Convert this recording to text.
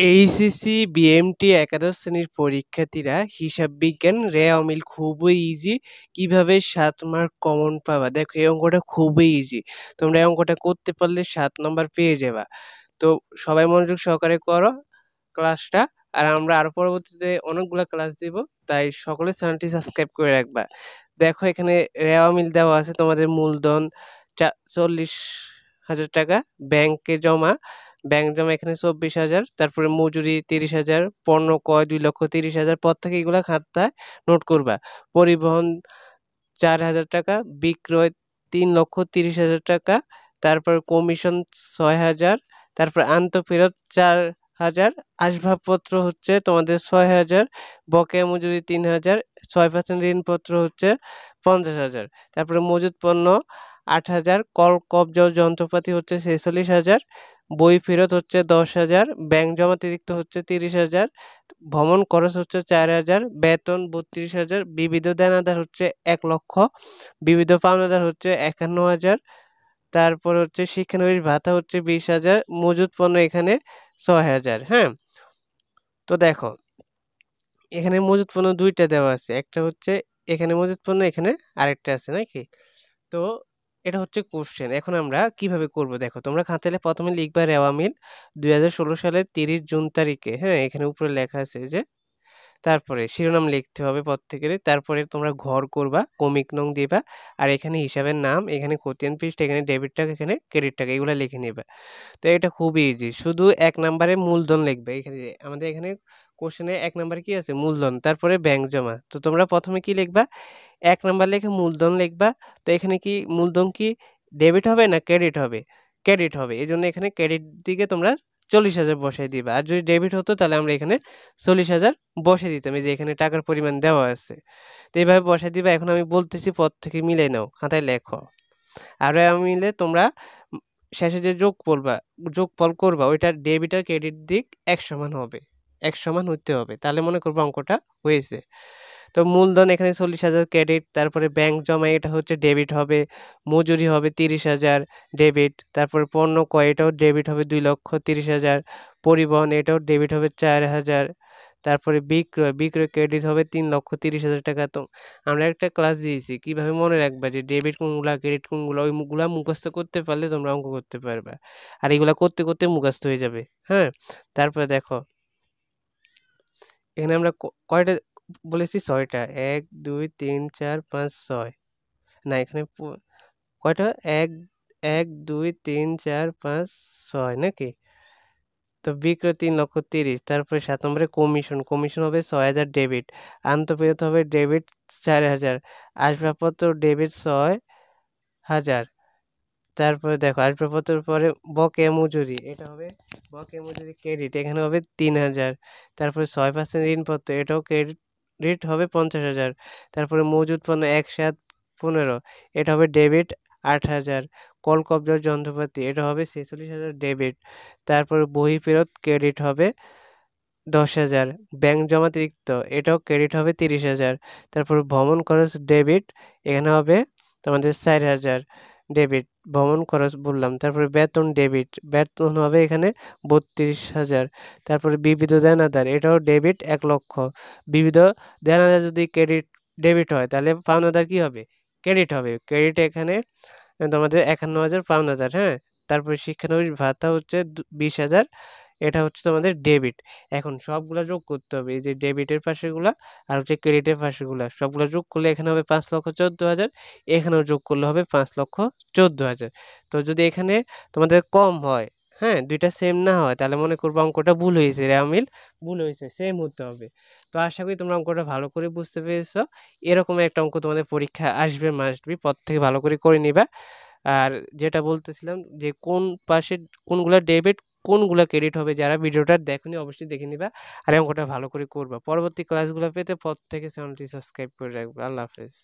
HSC BMT একাদশ শ্রেণীর পরীক্ষার্থীরা হিসাব বিজ্ঞান রে অমিল খুবই ইজি। কিভাবে 7 মার্ক কমন পাবা, দেখো এই অঙ্কটা খুবই ইজি। তোমরা এই অঙ্কটা করতে পারলে 7 নম্বর পেয়ে যাবা। তো সবাই মনোযোগ সহকারে করো ক্লাসটা। আর আমরা আরো পরবর্তীতে অনেকগুলো ক্লাস দিব, তাই সকলে চ্যানেলটি সাবস্ক্রাইব করে রাখবা। দেখো এখানে রে অমিল দেওয়া আছে, তোমাদের মূলধন 40,000 টাকা, ব্যাংক জমা এখানে 24,000, তারপরে মজুরি 30,000, পণ্য ক্রয় 2,30,000। প্রত্যেকে এগুলা খাতায় নোট করবা। পরিবহন 4,000 টাকা, বিক্রয় 3,30,000 টাকা, তারপর কমিশন 6,000, তারপর আন্তঃফেরত 4,000, আসবাবপত্র হচ্ছে তোমাদের 6,000, বকেয়া মজুরি 3,000, 6% ঋণপত্র হচ্ছে 50,000, তারপরে মজুত পণ্য 8,000, কল কবজা ও যন্ত্রপাতি হচ্ছে 46,000, বই ফেরত হচ্ছে 10,000, ব্যাংক জমা অতিরিক্ত হচ্ছে 30,000, ভ্রমণ খরচ হচ্ছে 4,000, বেতন 32,000, বিবিধ দেনাদার হচ্ছে 1,00,000, বিবিধ পাওনাদার হচ্ছে 51,000, তারপর হচ্ছে শিক্ষানবিশ ভাতা হচ্ছে 20,000, মজুত পণ্য এখানে 6,000। হ্যাঁ, তো দেখো এখানে মজুত পণ্য দুইটা দেওয়া আছে, একটা হচ্ছে এখানে মজুত পণ্য, এখানে আরেকটা আছে নাকি। তো এটা হচ্ছে কোশ্চেন। এখন আমরা কিভাবে করব, দেখো তোমরা খাতালে প্রথমে লিখবা রেওয়া মিল 2016 সালের 30 জুন তারিখে। হ্যাঁ, এখানে উপরে লেখা আছে যে, তারপরে শিরোনাম লিখতে হবে প্রত্যেকেরই, তারপরে তোমরা ঘর করবা, কমিক নং দিবা, আর এখানে হিসাবের নাম, এখানে খতিয়ান পৃষ্ঠা, এখানে ডেবিট টাকা, এখানে ক্রেডিট টাকা, এগুলো লিখে নেবা। তো এটা খুবই ইজি, শুধু 1 নম্বরে মূলধন লিখবে। এখানে আমাদের এখানে কোশ্চেনে 1 নম্বরে কি আছে, মূলধন, তারপরে ব্যাংক জমা। তো তোমরা প্রথমে কি লিখবা, 1 নাম্বার লিখে মূলধন লিখবা। তো এখানে কি মূলধন কি ডেবিট হবে না ক্রেডিট হবে? ক্রেডিট হবে, এই জন্য এখানে ক্রেডিট দিকে তোমরা 40,000 বসাই দিবা। আর যদি ডেবিট হতো তাহলে আমরা এখানে 40,000 বসাই দিতাম, এই যে এখানে টাকার পরিমাণ দেওয়া আছে। তো এইভাবে বসাই দিবা। এখন আমি বলতেছি পদ থেকে মিলাই নাও, খাতায় লেখো। আর মিলে তোমরা শেষে যে যোগফল করবা ওইটা ডেবিট আর ক্রেডিট দিক এক সমান হবে, এক সমান হতে হবে, তাহলে মনে করবো অঙ্কটা হয়েছে। তো মূলধন এখানে 40,000 ক্রেডিট, তারপরে ব্যাংক জমা এটা হচ্ছে ডেবিট হবে, মজুরি হবে 30,000 ডেবিট, তারপরে পণ্য ক্রয় এটাও ডেবিট হবে 2,30,000, পরিবহন এটাও ডেবিট হবে 4,000, তারপরে বিক্রয় ক্রেডিট হবে 3,30,000 টাকা। তো আমরা একটা ক্লাস দিয়েছি কিভাবে মনে রাখবা যে ডেবিট কোনগুলা ক্রেডিট কোনগুলা, ওইগুলা মুখস্থ করতে পারলে তোমরা অঙ্ক করতে পারবা। আর এগুলা করতে করতে মুখস্থ হয়ে যাবে। হ্যাঁ, তারপরে দেখো এখানে আমরা কয়টা বলেছি, 6টা, 1 2 3 4 5 6, না এখানে কয়টা, 1 1 2 3 4 5 6 নাকি। তো বিক্রয় 3,30,000, তারপরে 7 নম্বরে কমিশন হবে 6,000 ডেবিট, আন্তঃফেরত হবে ডেবিট 4,000, আসবাবপত্র ডেবিট 6,000। তারপরে দেখো আসবাবপত্রের পরে বকেয়া মজুরি, এটা হবে বকেয়া মজুরি ক্রেডিট, এখানে হবে 3,000, তারপরে 6% ঋণপত্র, এটাও ক্রেডিট হবে 50,000, তারপরে মজুদ পণ্য 1/7/15, এটা হবে ডেবিট 8,000, কল কবজার যন্ত্রপাতি এটা হবে 46,000 ডেবিট, তারপরে বহি ফেরত ক্রেডিট হবে 10,000, ব্যাংক জমাতিরিক্ত এটাও ক্রেডিট হবে 30,000, তারপর ভ্রমণ খরচ ডেবিট, এখানে হবে তোমাদের 4,000 ডেবিট, ভ্রমণ খরচ বললাম। তারপরে বেতন ডেবিট, বেতন হবে এখানে 32,000, তারপরে বিবিধ দেনাদার এটাও ডেবিট 1,00,000, বিবিধ দেনাদার যদি ডেবিট হয় তাহলে পাওনাদার কি হবে, ক্রেডিট হবে। ক্রেডিট এখানে তোমাদের 51,000 পাওনাদার। হ্যাঁ, তারপরে শিক্ষানবিশ ভাতা হচ্ছে 20,000, এটা হচ্ছে তোমাদের ডেবিট। এখন সবগুলা যোগ করতে হবে, এই যে ডেবিটের পাশেগুলা আর হচ্ছে ক্রেডিটের পাশেগুলা সবগুলা যোগ করলে এখানে হবে 5,14,000, এখানেও যোগ করলে হবে 5,14,000। তো যদি এখানে তোমাদের কম হয়, হ্যাঁ দুইটা সেম না হয়, তাহলে মনে করবো অঙ্কটা ভুল হয়েছে, রেওয়ামিল ভুল হয়েছে, সেম হতে হবে। তো আশা করি তোমরা অঙ্কটা ভালো করে বুঝতে পেরেছো। এরকম একটা অঙ্ক তোমাদের পরীক্ষা আসবে, মাস্ট বি, পর থেকে ভালো করে নিবা। আর যেটা বলতেছিলাম যে কোন পাশে কোনগুলা ডেবিট কোনগুলা ক্রেডিট হবে, যারা ভিডিওটা দেখোনি অবশ্যই দেখে নিবা। আর অঙ্কটা ভালো করে করবা। পরবর্তী ক্লাসগুলো পেতে থেকে চ্যানেলটি সাবস্ক্রাইব করে রাখবা। আল্লাহ হাফেজ।